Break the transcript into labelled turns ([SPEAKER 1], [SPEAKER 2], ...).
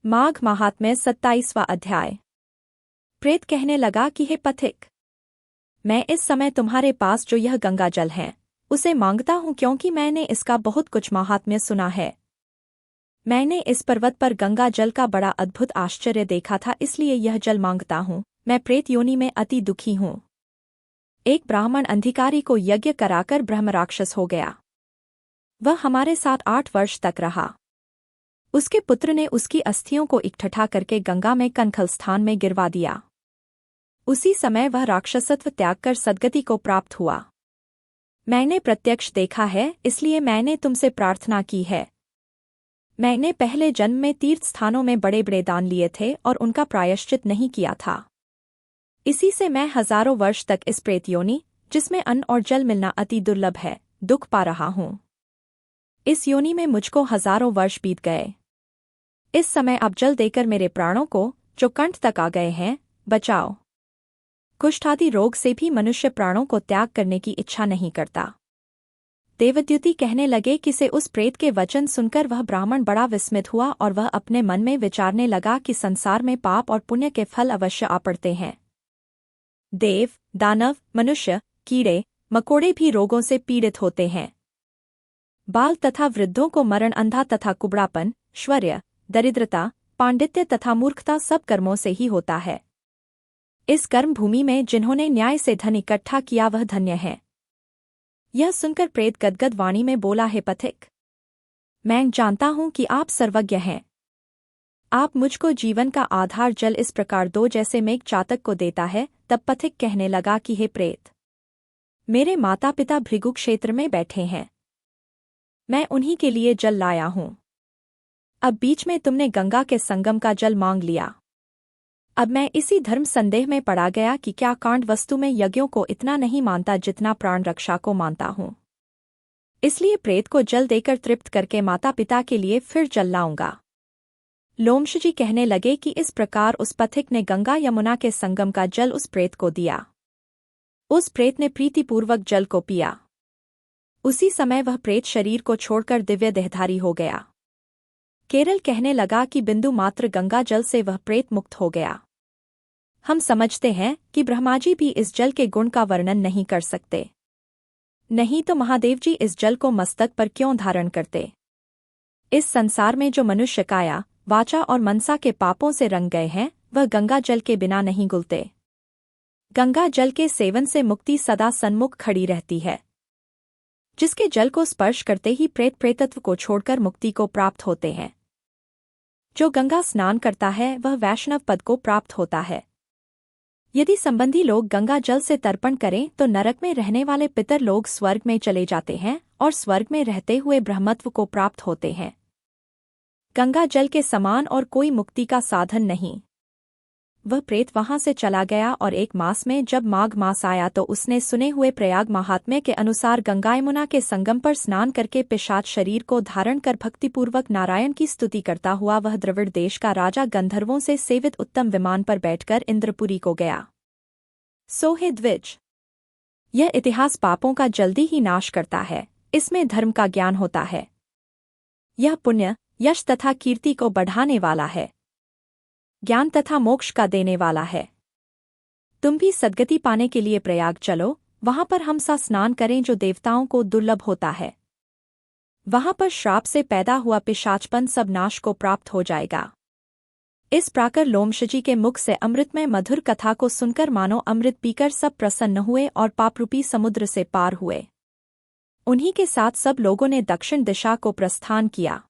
[SPEAKER 1] माघ महात्म्य 27वां अध्याय। प्रेत कहने लगा कि हे पथिक, मैं इस समय तुम्हारे पास जो यह गंगा जल है उसे मांगता हूँ, क्योंकि मैंने इसका बहुत कुछ महात्म्य सुना है। मैंने इस पर्वत पर गंगा जल का बड़ा अद्भुत आश्चर्य देखा था, इसलिए यह जल मांगता हूँ। मैं प्रेत योनि में अति दुखी हूँ। एक ब्राह्मण अधिकारी को यज्ञ कराकर ब्रह्म राक्षस हो गया। वह हमारे साथ 8 वर्ष तक रहा। उसके पुत्र ने उसकी अस्थियों को इकट्ठा करके गंगा में कनखल स्थान में गिरवा दिया। उसी समय वह राक्षसत्व त्याग कर सद्गति को प्राप्त हुआ। मैंने प्रत्यक्ष देखा है, इसलिए मैंने तुमसे प्रार्थना की है। मैंने पहले जन्म में तीर्थ स्थानों में बड़े बड़े दान लिए थे और उनका प्रायश्चित नहीं किया था। इसी से मैं हजारों वर्ष तक इस प्रेत योनि, जिसमें अन्न और जल मिलना अति दुर्लभ है, दुख पा रहा हूँ। इस योनि में मुझको हजारों वर्ष बीत गए। इस समय आप जल देकर मेरे प्राणों को, जो कंठ तक आ गए हैं, बचाओ। कुष्ठ आदि रोग से भी मनुष्य प्राणों को त्याग करने की इच्छा नहीं करता। देवद्युति कहने लगे कि से उस प्रेत के वचन सुनकर वह ब्राह्मण बड़ा विस्मित हुआ और वह अपने मन में विचारने लगा कि संसार में पाप और पुण्य के फल अवश्य आ पड़ते हैं। देव, दानव, मनुष्य, कीड़े मकोड़े भी रोगों से पीड़ित होते हैं। बाल तथा वृद्धों को मरण, अंधा तथा कुबड़ापन, श्वर्य, दरिद्रता, पांडित्य तथा मूर्खता सब कर्मों से ही होता है। इस कर्म भूमि में जिन्होंने न्याय से धन इकट्ठा किया वह धन्य है। यह सुनकर प्रेत गदगद वाणी में बोला, हे पथिक, मैं जानता हूं कि आप सर्वज्ञ हैं। आप मुझको जीवन का आधार जल इस प्रकार दो जैसे मेघ चातक को देता है। तब पथिक कहने लगा कि हे प्रेत, मेरे माता पिता भृगु क्षेत्र में बैठे हैं। मैं उन्हीं के लिए जल लाया हूं। अब बीच में तुमने गंगा के संगम का जल मांग लिया। अब मैं इसी धर्म संदेह में पड़ा गया कि क्या कांड वस्तु में यज्ञों को इतना नहीं मानता जितना प्राण रक्षा को मानता हूं। इसलिए प्रेत को जल देकर तृप्त करके माता पिता के लिए फिर जल लाऊंगा। लोमश जी कहने लगे कि इस प्रकार उस पथिक ने गंगा यमुना के संगम का जल उस प्रेत को दिया। उस प्रेत ने प्रीतिपूर्वक जल को पिया। उसी समय वह प्रेत शरीर को छोड़कर दिव्य देहधारी हो गया। केरल कहने लगा कि बिंदु मात्र गंगा जल से वह प्रेत मुक्त हो गया। हम समझते हैं कि ब्रह्माजी भी इस जल के गुण का वर्णन नहीं कर सकते, नहीं तो महादेव जी इस जल को मस्तक पर क्यों धारण करते। इस संसार में जो मनुष्य काया, वाचा और मनसा के पापों से रंग गए हैं, वह गंगा जल के बिना नहीं गुलते। गंगा जल के सेवन से मुक्ति सदा सन्मुख खड़ी रहती है। जिसके जल को स्पर्श करते ही प्रेत प्रेतत्व को छोड़कर मुक्ति को प्राप्त होते हैं। जो गंगा स्नान करता है वह वैष्णव पद को प्राप्त होता है। यदि संबंधी लोग गंगा जल से तर्पण करें तो नरक में रहने वाले पितर लोग स्वर्ग में चले जाते हैं और स्वर्ग में रहते हुए ब्रह्मत्व को प्राप्त होते हैं। गंगा जल के समान और कोई मुक्ति का साधन नहीं। वह प्रेत वहां से चला गया और 1 मास में जब माघ मास आया तो उसने सुने हुए प्रयाग महात्म्य के अनुसार गंगा यमुना के संगम पर स्नान करके पिशाच शरीर को धारण कर भक्तिपूर्वक नारायण की स्तुति करता हुआ वह द्रविड़ देश का राजा गंधर्वों से सेवित उत्तम विमान पर बैठकर इंद्रपुरी को गया। सो हे द्विज, यह इतिहास पापों का जल्दी ही नाश करता है। इसमें धर्म का ज्ञान होता है। यह पुण्य, यश तथा कीर्ति को बढ़ाने वाला है। ज्ञान तथा मोक्ष का देने वाला है। तुम भी सद्गति पाने के लिए प्रयाग चलो, वहां पर हम सा स्नान करें जो देवताओं को दुर्लभ होता है। वहां पर श्राप से पैदा हुआ पिशाचपन सब नाश को प्राप्त हो जाएगा। इस प्रकार लोमशजी के मुख से अमृतमय मधुर कथा को सुनकर मानो अमृत पीकर सब प्रसन्न हुए और पापरूपी समुद्र से पार हुए। उन्हीं के साथ सब लोगों ने दक्षिण दिशा को प्रस्थान किया।